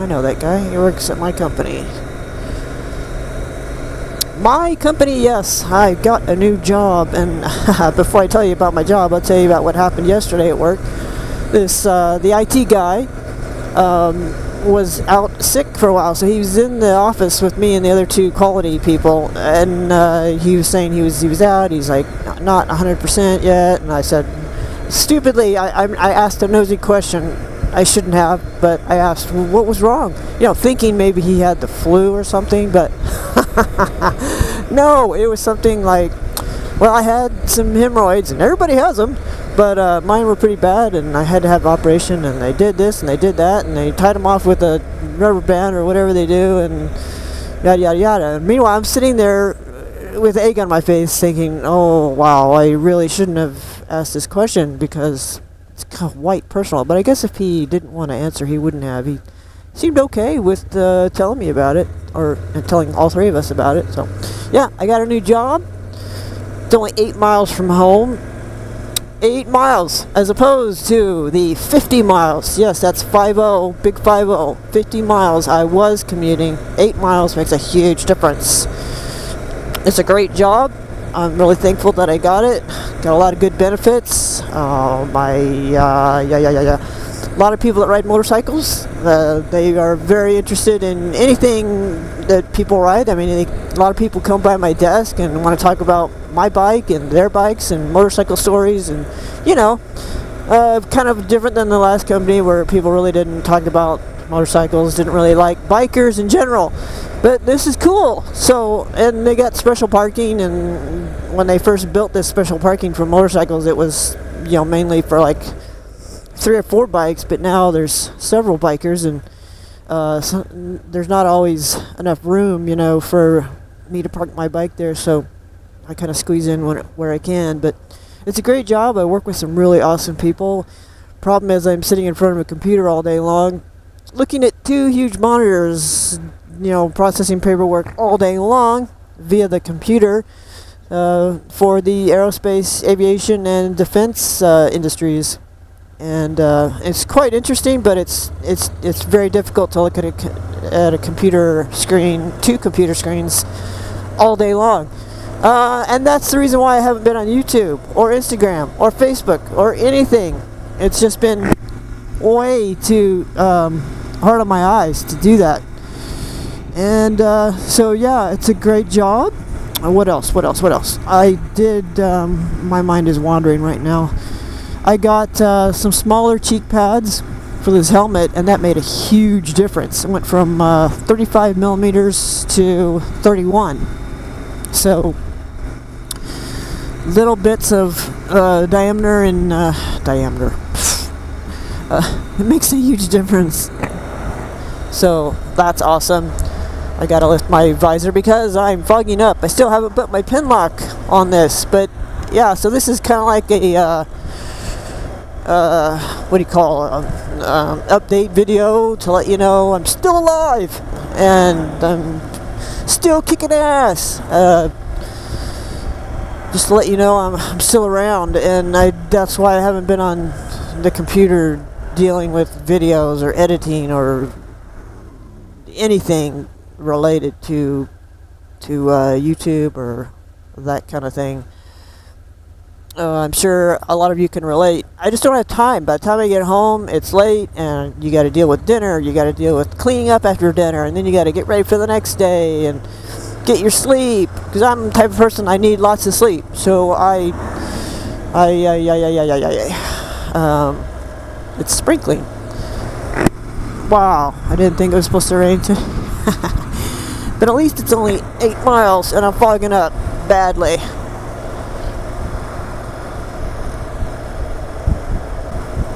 I know that guy. He works at my company. My company, yes. I got a new job, and before I tell you about my job, I'll tell you about what happened yesterday at work. The IT guy was out sick for a while, so he was in the office with me and the other two quality people, and he was saying he was out. He's like, not 100% yet, and I said, stupidly, I asked a nosy question. I shouldn't have, but I asked, well, what was wrong? You know, thinking maybe he had the flu or something, but no, it was something like, well, I had some hemorrhoids, and everybody has them, but mine were pretty bad, and I had to have an operation, and they did this, and they did that, and they tied them off with a rubber band or whatever they do, and yada, yada, yada. And meanwhile, I'm sitting there with egg on my face thinking, oh, wow, I really shouldn't have asked this question because it's kind of quite personal. But I guess if he didn't want to answer, he wouldn't have. He seemed okay with telling me about it, or telling all three of us about it. So, yeah, I got a new job. It's only 8 miles from home. 8 miles as opposed to the 50 miles. Yes, that's 50, big 50. 50 miles I was commuting. 8 miles makes a huge difference. It's a great job. I'm really thankful that I got it. Got a lot of good benefits. A lot of people that ride motorcycles, they are very interested in anything that people ride. I mean, a lot of people come by my desk and want to talk about my bike and their bikes and motorcycle stories, and you know, kind of different than the last company where people really didn't talk about motorcycles, didn't really like bikers in general. But this is cool. So, and they got special parking, and when they first built this special parking for motorcycles, it was, you know, mainly for like 3 or 4 bikes, but now there's several bikers, and there's not always enough room, you know, for me to park my bike there, so I kind of squeeze in where I can. But it's a great job. I work with some really awesome people. Problem is, I'm sitting in front of a computer all day long, looking at 2 huge monitors, you know, processing paperwork all day long via the computer for the aerospace, aviation, and defense industries. And it's quite interesting, but it's very difficult to look at a computer screen, 2 computer screens, all day long. And that's the reason why I haven't been on YouTube or Instagram or Facebook or anything. It's just been way too hard on my eyes to do that. And so yeah, it's a great job. What else? I did, my mind is wandering right now. I got some smaller cheek pads for this helmet, and that made a huge difference. It went from 35 millimeters to 31. So little bits of diameter and diameter. It makes a huge difference. So that's awesome. I gotta lift my visor because I'm fogging up. I still haven't put my pin lock on this, but yeah, so this is kind of like a what do you call it? Update video to let you know I'm still alive and I'm still kicking ass. Just to let you know I'm still around, and that's why I haven't been on the computer dealing with videos or editing or anything related to YouTube or that kind of thing. I'm sure a lot of you can relate. I just don't have time. By the time I get home, it's late, and you got to deal with dinner, you got to deal with cleaning up after dinner, and then you got to get ready for the next day and get your sleep, because I'm the type of person, I need lots of sleep. So it's sprinkling. Wow, I didn't think it was supposed to rain today. But at least it's only 8 miles, and I'm fogging up badly.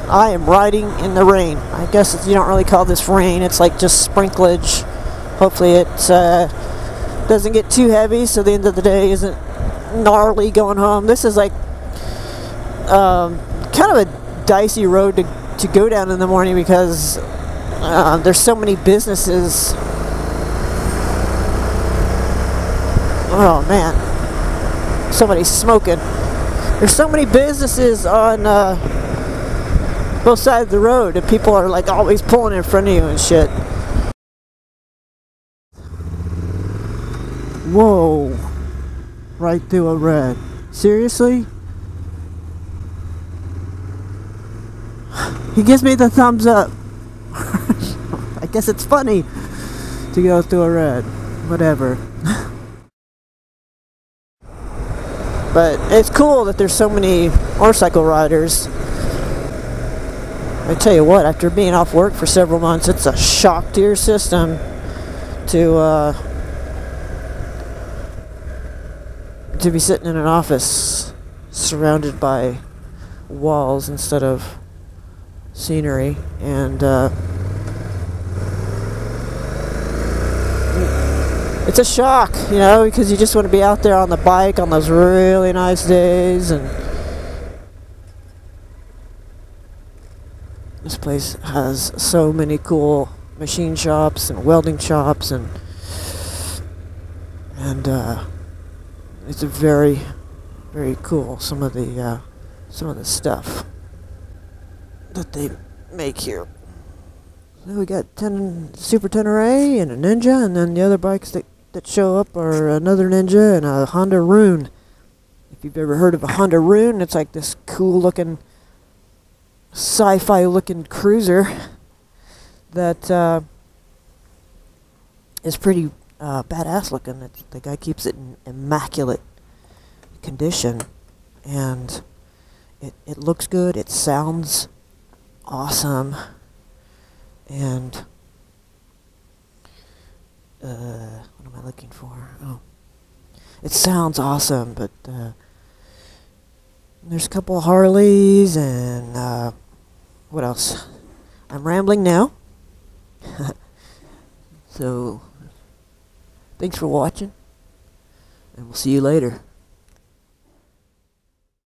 I am riding in the rain. I guess you don't really call this rain, it's like just sprinklage. Hopefully it doesn't get too heavy, so the end of the day isn't gnarly going home. This is like kind of a dicey road to go down in the morning, because there's so many businesses. Oh man, somebody's smoking. There's so many businesses on both sides of the road, and people are like always pulling in front of you and shit. Whoa. Right through a red. Seriously? He gives me the thumbs up. I guess it's funny to go through a red. Whatever. But it's cool that there's so many motorcycle riders. I tell you what, after being off work for several months, it's a shock to your system to be sitting in an office surrounded by walls instead of scenery, and it's a shock, you know, because you just want to be out there on the bike on those really nice days. And this place has so many cool machine shops and welding shops, and it's a very, very cool, some of the stuff that they make here. So we got Super Tenere and a Ninja, and then the other bikes that show up are another Ninja and a Honda Rune. If you've ever heard of a Honda Rune, it's like this cool looking, sci-fi looking cruiser that is pretty badass looking. The guy keeps it in immaculate condition, and it looks good, it sounds awesome, and what am I looking for? Oh, it sounds awesome, but there's a couple of Harleys, and what else? I'm rambling now. So thanks for watching, and we'll see you later.